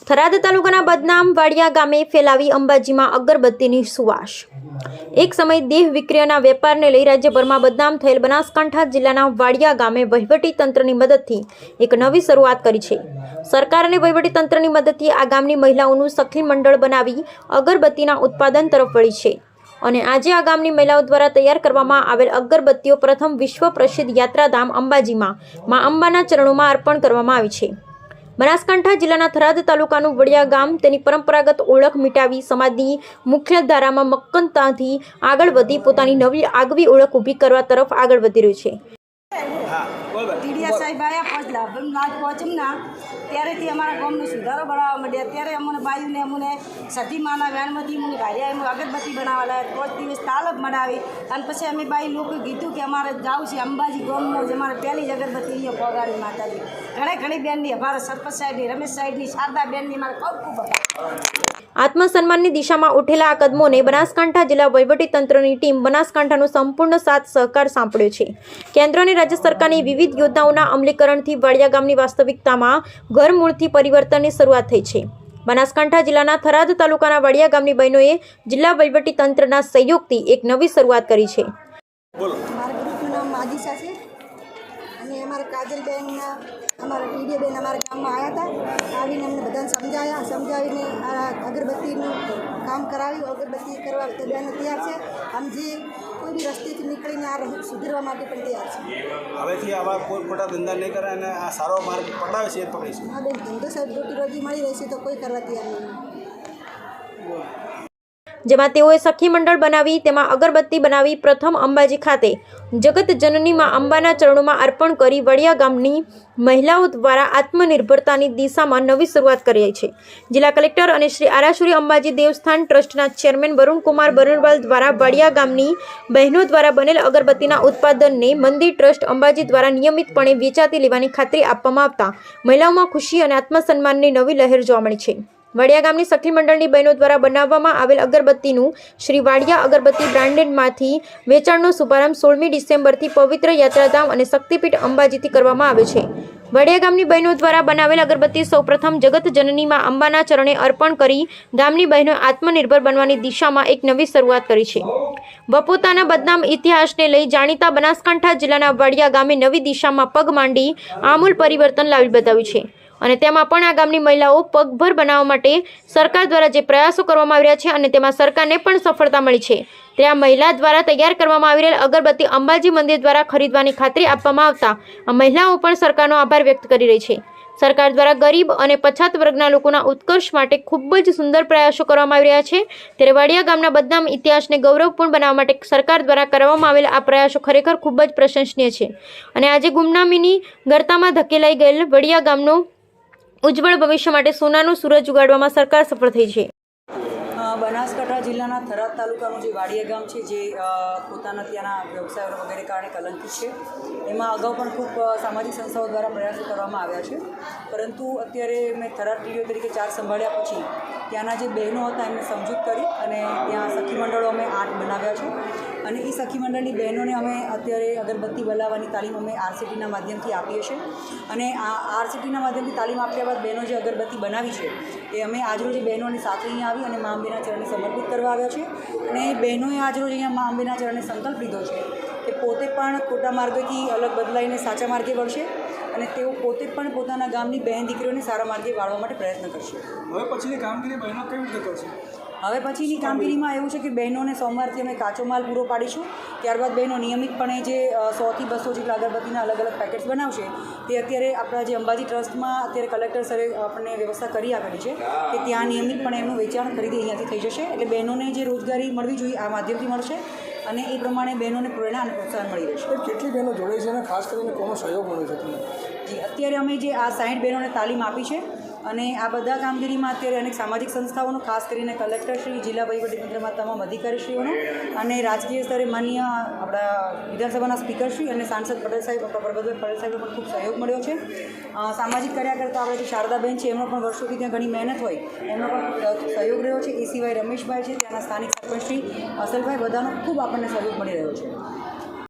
થરાદ તાલુકાના બદનામ વાડિયા ગામે ફેલાવી અંબાજીમાં અગરબત્તીની સુવાસ। એક સમય દેહ વિક્રયના વેપારને લઈ રાજ્યભરમાં બદનામ થયેલ બનાસકાંઠા જિલ્લાના વાડિયા ગામે વહીવટી તંત્રની મદદથી એક નવી શરૂઆત કરી છે। સરકાર અને વહીવટી તંત્રની મદદથી આ ગામની મહિલાઓનું સખી મંડળ બનાવી અગરબત્તીના ઉત્પાદન તરફ વળી છે અને આજે આ ગામની મહિલાઓ દ્વારા તૈયાર કરવામાં આવેલ અગરબત્તીઓ પ્રથમ વિશ્વ પ્રસિદ્ધ યાત્રાધામ અંબાજીમાં મા અંબાના ચરણોમાં અર્પણ કરવામાં આવી છે। બનાસકાંઠા જિલ્લાના થરાદ તાલુકાનું વડિયા ગામ તેની પરંપરાગત ઓળખ મિટાવી સમાજની મુખ્યધારામાં મક્કમતાથી આગળ વધી પોતાની નવી આગવી ઓળખ ઊભી કરવા તરફ આગળ વધી રહ્યું છે। ટીડીયા સાહેબ આવ્યા પહોંચલા નાજ પહોંચીને ત્યારેથી અમારા ગામનો સુધારો બનાવવા માંડ્યા। ત્યારે અમને બાયુને અમને સતીમાના વેણમાંથી મને ભાર્યા એમ અગરબત્તી બનાવવા લાગ્યા। 5 દિવસ તાલબ બનાવી અને પછી અમે બાઈ લોકો કીધું કે અમારે જવું છે અંબાજી ગામમાં જ અમારે પહેલી જ અગરબત્તી અહીંયા પહોંચાડી માતાજી। ઘણી બેનની અમારા સરપંચ સાહેબની રમેશ સાહેબની શારદા બેનની મારે ખૂબ આત્મસન્માનની દિશામાં ઉઠેલા આ કદમોને બનાસકાંઠા જિલ્લા વહીવટી તંત્રની ટીમ બનાસકાંઠાનો સંપૂર્ણ સાથ સહકાર સાંપડ્યો છે। કેન્દ્ર અને રાજ્ય સરકારની વિવિધ યોજનાઓના અમલીકરણથી વાડિયા ગામની વાસ્તવિકતામાં ઘરમૂળથી પરિવર્તનની શરૂઆત થઈ છે। બનાસકાંઠા જિલ્લાના થરાદ તાલુકાના વાડિયા ગામની બહેનોએ જિલ્લા વહીવટી તંત્રના સહયોગથી એક નવી શરૂઆત કરી છે। મારા ગ્રુપનું નામ માજીસા છે અને અમારા કાજલબેન અમારા ટીડીબેન અમારા ગામમાં આવ્યા હતા। આવીને અમને બધાને સમજાવીને આ અગરબત્તીનું કામ કરાવ્યું। અગરબત્તી કરવા તો બહેનો તૈયાર છે અને જે કોઈ બી રસ્તેથી નીકળીને આ સુધરવા માટે પણ તૈયાર છે। હવેથી આવા કોઈ ખોટા ધંધા નહીં કરે અને આ સારો માર્ગ પકડાવે છે એ પકડીશું। હા બેન, ધંધો સાહેબ રોટી રોજી મળી રહેશે તો કોઈ કરવા તૈયાર નહીં। જેમાં તેઓએ સખી મંડળ બનાવી તેમાં અગરબત્તી બનાવી પ્રથમ અંબાજી ખાતે જગત જનની માં અંબાના ચરણોમાં અર્પણ કરી વડિયા ગામની મહિલાઓ દ્વારા આત્મનિર્ભરતાની દિશામાં નવી શરૂઆત કરી છે। જિલ્લા કલેક્ટર અને શ્રી આરાસુરી અંબાજી દેવસ્થાન ટ્રસ્ટના ચેરમેન વરુણકુમાર બરણવાલ દ્વારા વડિયા ગામની બહેનો દ્વારા બનેલ અગરબત્તીના ઉત્પાદનને મંદિર ટ્રસ્ટ અંબાજી દ્વારા નિયમિતપણે વેચાતી લેવાની ખાતરી આપવામાં આવતા મહિલાઓમાં ખુશી અને આત્મસન્માનની નવી લહેર જોવા મળી છે। વડિયા ગામની સખી મંડળની બહેનો દ્વારા બનાવવામાં આવેલ અગરબત્તીનું શ્રી વાડિયા અગરબત્તી બ્રાન્ડેડમાંથી વેચાણનો શુભારંભ 16મી ડિસેમ્બરથી પવિત્ર યાત્રાધામ અને શક્તિપીઠ અંબાજીથી કરવામાં આવ્યો છે। વડિયા ગામની બહેનો દ્વારા બનાવેલ અગરબત્તી સૌપ્રથમ જગત જનનીમાં અંબાના ચરણે અર્પણ કરી ગામની બહેનોએ આત્મનિર્ભર બનવાની દિશામાં એક નવી શરૂઆત કરી છે। વપોતાના બદનામ ઇતિહાસને લઈ જાણીતા બનાસકાંઠા જિલ્લાના વડિયા ગામે નવી દિશામાં પગ માંડી આમૂલ પરિવર્તન લાવી બતાવ્યું છે અને તેમાં પણ આ ગામની મહિલાઓ પગભર બનાવવા માટે સરકાર દ્વારા જે પ્રયાસો કરવામાં આવી રહ્યા છે અને તેમાં સરકારને પણ સફળતા મળી છે। તે આ મહિલા દ્વારા તૈયાર કરવામાં આવી રહેલ અગરબત્તી અંબાજી મંદિર દ્વારા ખરીદવાની ખાતરી આપવામાં આવતા આ મહિલાઓ પણ સરકારનો આભાર વ્યક્ત કરી રહી છે। સરકાર દ્વારા ગરીબ અને પછાત વર્ગના લોકોના ઉત્કર્ષ માટે ખૂબ જ સુંદર પ્રયાસો કરવામાં આવી રહ્યા છે। ત્યારે વાડિયા ગામના બદનામ ઇતિહાસને ગૌરવપૂર્ણ બનાવવા માટે સરકાર દ્વારા કરવામાં આવેલા આ પ્રયાસો ખરેખર ખૂબ જ પ્રશંસનીય છે અને આજે ગુમનામીની ગર્તામાં ધકેલાઈ ગયેલ વડિયા ગામનો ઉજ્જવળ ભવિષ્ય માટે સોનાનો સૂરજ ઉગાડવામાં સરકાર સફળ થઈ છે। બનાસકાંઠા જિલ્લાના થરાદ તાલુકાનું જે વાડિયા ગામ છે જે પોતાના ત્યાંના વ્યવસાયો વગેરે કારણે કલંકિત છે, એમાં અગાઉ પણ ખૂબ સામાજિક સંસ્થાઓ દ્વારા પ્રયાસો કરવામાં આવ્યા છે, પરંતુ અત્યારે મેં થરાદ ટીડીઓ તરીકે ચાર્જ સંભાળ્યા પછી ત્યાંના જે બહેનો હતા એમને સમજૂત કરી અને ત્યાં સખી મંડળો અમે 8 બનાવ્યા છે અને એ સખી મંડળની બહેનોને અમે અત્યારે અગરબત્તી બનાવવાની તાલીમ અમે આરસીટીના માધ્યમથી આપીએ છીએ અને આ આરસીટીના માધ્યમથી તાલીમ આપ્યા બાદ બહેનો જે અગરબત્તી બનાવી છે એ અમે આજરોજ બહેનોની સાથે અહીંયા આવી અને મા અંબેના ચરણે સમર્પિત કરવા આવ્યા છે અને બહેનોએ આજરોજ અહીંયા મા અંબેના ચરણે સંકલ્પ લીધો છે કે પોતે પણ ખોટા માર્ગેથી અલગ બદલાઈને સાચા માર્ગે વળશે અને તેઓ પોતે પણ પોતાના ગામની બહેન દીકરીઓને સારા માર્ગે વાળવા માટે પ્રયત્ન કરશે। હવે પછીની કામગીરી બહેનો કેવી રીતે કરશે? હવે પછીની કામગીરીમાં એવું છે કે બહેનોને સોમવારથી અમે કાચો માલ પૂરો પાડીશું, ત્યારબાદ બહેનો નિયમિતપણે જે 100 થી 200 જેટલા અગરબત્તીના અલગ અલગ પેકેટ્સ બનાવશે તે અત્યારે આપણા જે અંબાજી ટ્રસ્ટમાં અત્યારે કલેક્ટર સરે આપણને વ્યવસ્થા કરી આપેલી છે કે ત્યાં નિયમિતપણે એમનું વેચાણ ખરીદી અહીંયાથી થઈ જશે એટલે બહેનોને જે રોજગારી મળવી જોઈએ આ માધ્યમથી મળશે અને એ પ્રમાણે બહેનોને પ્રેરણા અને પ્રોત્સાહન મળી રહેશે। કેટલી બહેનો જોડે છે અને ખાસ કરીને કોનો સહયોગ મળ્યો છે તમને? જી, અત્યારે અમે જે આ 60 બહેનોને તાલીમ આપી છે અને આ બધા કામગીરીમાં અત્યારે અનેક સામાજિક સંસ્થાઓનો ખાસ કરીને કલેક્ટરશ્રી, જિલ્લા વહીવટીતંત્રમાં તમામ અધિકારીશ્રીઓનો અને રાજકીય સ્તરે માન્ય આપણા વિધાનસભાના સ્પીકરશ્રી અને સાંસદ પટેલ સાહેબ પ્રબલભાઈ પટેલ સાહેબનો પણ ખૂબ સહયોગ મળ્યો છે। સામાજિક કાર્યકર્તા આપણે જે શારદાબેન છે એમનો પણ વર્ષોથી ત્યાં ઘણી મહેનત હોય એમનો પણ સહયોગ રહ્યો છે। એ સિવાય રમેશભાઈ છે ત્યાંના સ્થાનિક સરપંચશ્રી અસલભાઈ, બધાનો ખૂબ આપણને સહયોગ મળી રહ્યો છે।